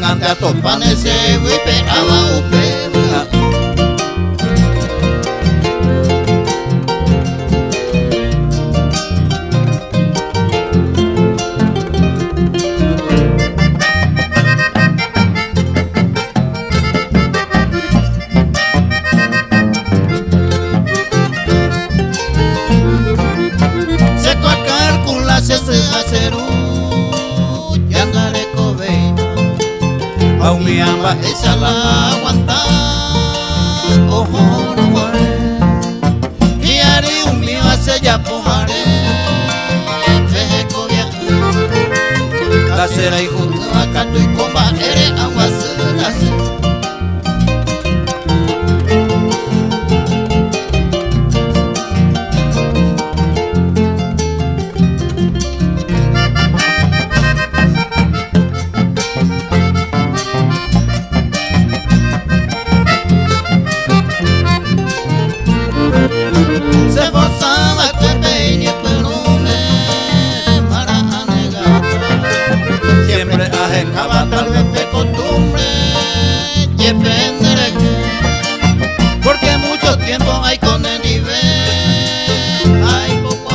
ante a topanese wipe awa upe Aumiamba esa la aguanta ojo no muere y ari un mío hace ya pojare vejeco viaja la cera y junto a canto y combajere aguas se forzaba que peñe perume para anegar siempre ajecaba tal vez de costumbre y penderé porque mucho tiempo hay con el nivel hay poco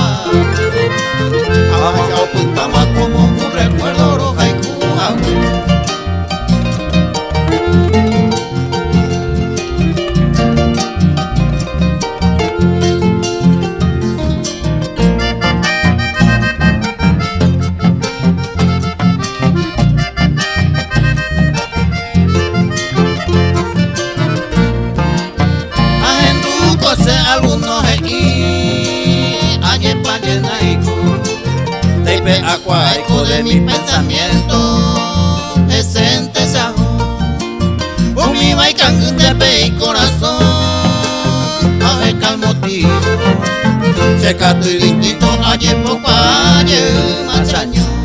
abajo ocultamos como un recuerdo roja y cuja. Algunos aquí, añe pa llenaico, teipe acuaico de mi pensamiento, esente sajo, umi baican de pe y corazón, aje calmotivo, secato y distinto, añe poco, añe más año.